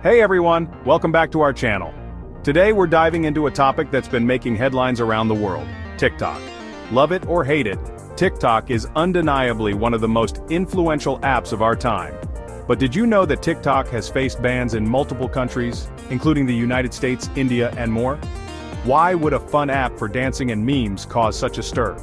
Hey everyone, welcome back to our channel. Today we're diving into a topic that's been making headlines around the world, TikTok. Love it or hate it, TikTok is undeniably one of the most influential apps of our time. But did you know that TikTok has faced bans in multiple countries, including the United States, India, and more? Why would a fun app for dancing and memes cause such a stir?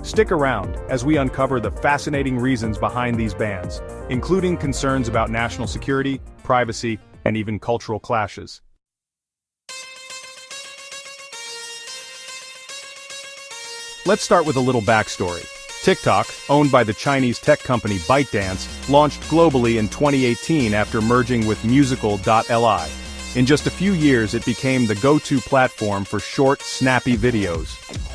Stick around as we uncover the fascinating reasons behind these bans, including concerns about national security, privacy, and even cultural clashes. Let's start with a little backstory. TikTok, owned by the Chinese tech company ByteDance, launched globally in 2018 after merging with Musical.ly. In just a few years it became the go-to platform for short, snappy videos.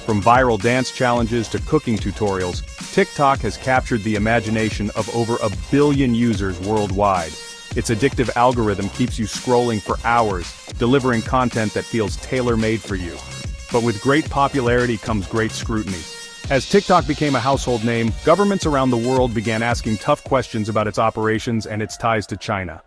From viral dance challenges to cooking tutorials, TikTok has captured the imagination of over 1 billion users worldwide. Its addictive algorithm keeps you scrolling for hours, delivering content that feels tailor-made for you. But with great popularity comes great scrutiny. As TikTok became a household name, governments around the world began asking tough questions about its operations and its ties to China.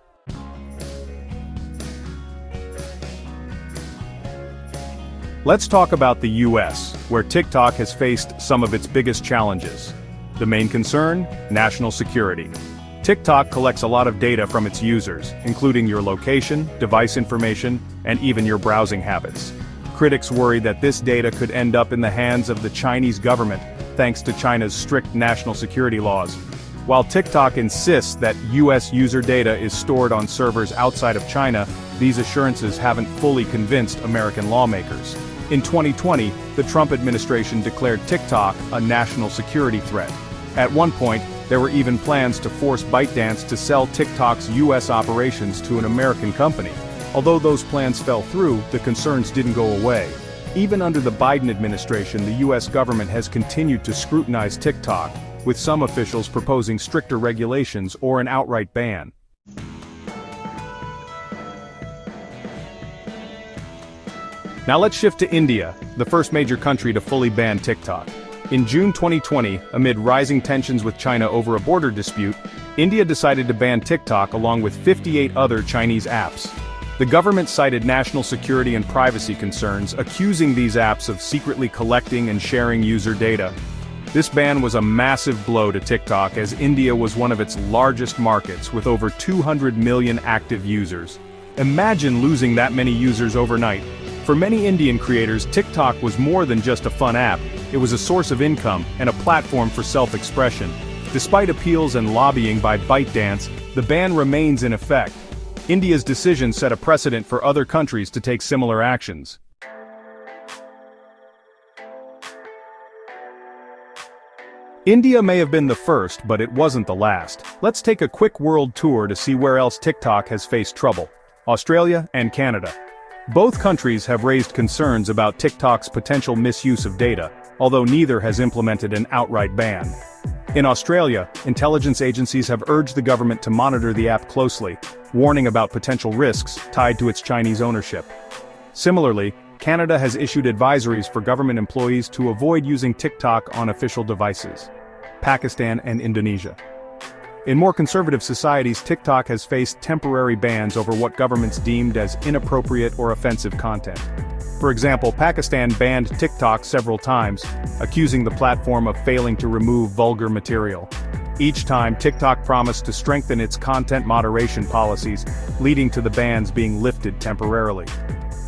Let's talk about the US, where TikTok has faced some of its biggest challenges. The main concern? National security. TikTok collects a lot of data from its users, including your location, device information, and even your browsing habits. Critics worry that this data could end up in the hands of the Chinese government, thanks to China's strict national security laws. While TikTok insists that US user data is stored on servers outside of China, these assurances haven't fully convinced American lawmakers. In 2020, the Trump administration declared TikTok a national security threat. At one point, there were even plans to force ByteDance to sell TikTok's US operations to an American company. Although those plans fell through, the concerns didn't go away. Even under the Biden administration, the US government has continued to scrutinize TikTok, with some officials proposing stricter regulations or an outright ban. Now let's shift to India, the first major country to fully ban TikTok. In June 2020, amid rising tensions with China over a border dispute, India decided to ban TikTok along with 58 other Chinese apps. The government cited national security and privacy concerns, accusing these apps of secretly collecting and sharing user data. This ban was a massive blow to TikTok, as India was one of its largest markets with over 200 million active users. Imagine losing that many users overnight. For many Indian creators, TikTok was more than just a fun app. It was a source of income and a platform for self-expression. Despite appeals and lobbying by ByteDance, the ban remains in effect. India's decision set a precedent for other countries to take similar actions. India may have been the first, but it wasn't the last. Let's take a quick world tour to see where else TikTok has faced trouble. Australia and Canada. Both countries have raised concerns about TikTok's potential misuse of data, although neither has implemented an outright ban. In Australia, intelligence agencies have urged the government to monitor the app closely, warning about potential risks tied to its Chinese ownership. Similarly, Canada has issued advisories for government employees to avoid using TikTok on official devices. Pakistan and Indonesia. In more conservative societies, TikTok has faced temporary bans over what governments deemed as inappropriate or offensive content. For example, Pakistan banned TikTok several times, accusing the platform of failing to remove vulgar material. Each time, TikTok promised to strengthen its content moderation policies, leading to the bans being lifted temporarily.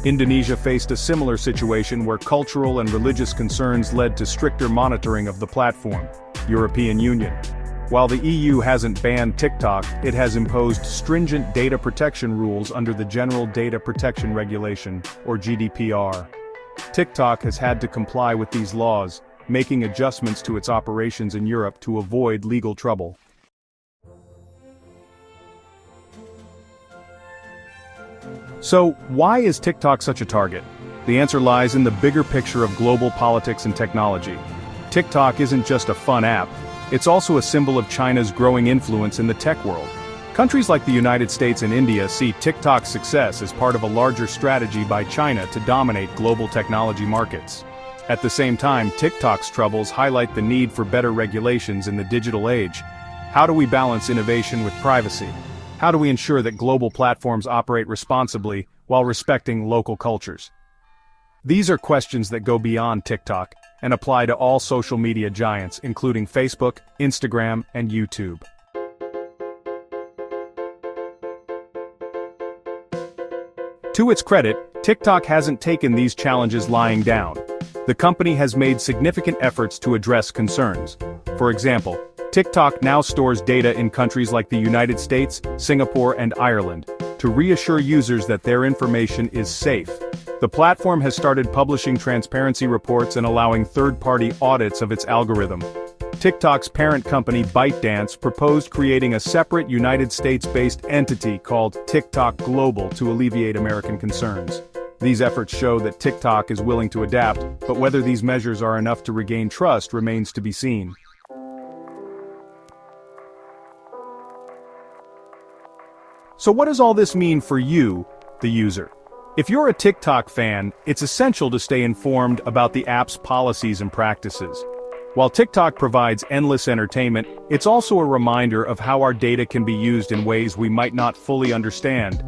Indonesia faced a similar situation where cultural and religious concerns led to stricter monitoring of the platform. European Union. While the EU hasn't banned TikTok, it has imposed stringent data protection rules under the General Data Protection Regulation, or GDPR. TikTok has had to comply with these laws, making adjustments to its operations in Europe to avoid legal trouble. So, why is TikTok such a target? The answer lies in the bigger picture of global politics and technology. TikTok isn't just a fun app. It's also a symbol of China's growing influence in the tech world. Countries like the United States and India see TikTok's success as part of a larger strategy by China to dominate global technology markets. At the same time, TikTok's troubles highlight the need for better regulations in the digital age. How do we balance innovation with privacy? How do we ensure that global platforms operate responsibly while respecting local cultures? These are questions that go beyond TikTok and apply to all social media giants, including Facebook, Instagram, and YouTube. To its credit, TikTok hasn't taken these challenges lying down. The company has made significant efforts to address concerns. For example, TikTok now stores data in countries like the United States, Singapore, and Ireland, to reassure users that their information is safe. The platform has started publishing transparency reports and allowing third-party audits of its algorithm. TikTok's parent company ByteDance proposed creating a separate United States-based entity called TikTok Global to alleviate American concerns. These efforts show that TikTok is willing to adapt, but whether these measures are enough to regain trust remains to be seen. So what does all this mean for you, the user? If you're a TikTok fan, it's essential to stay informed about the app's policies and practices. While TikTok provides endless entertainment, it's also a reminder of how our data can be used in ways we might not fully understand.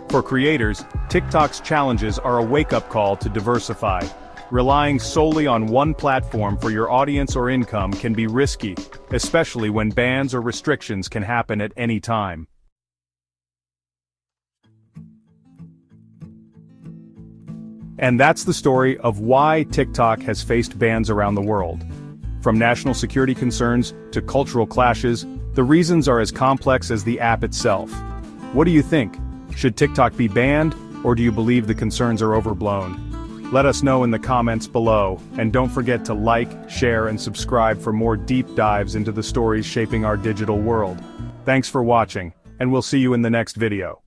For creators, TikTok's challenges are a wake-up call to diversify. Relying solely on one platform for your audience or income can be risky, especially when bans or restrictions can happen at any time. And that's the story of why TikTok has faced bans around the world. From national security concerns to cultural clashes, the reasons are as complex as the app itself. What do you think? Should TikTok be banned, or do you believe the concerns are overblown? Let us know in the comments below, and don't forget to like, share, and subscribe for more deep dives into the stories shaping our digital world. Thanks for watching, and we'll see you in the next video.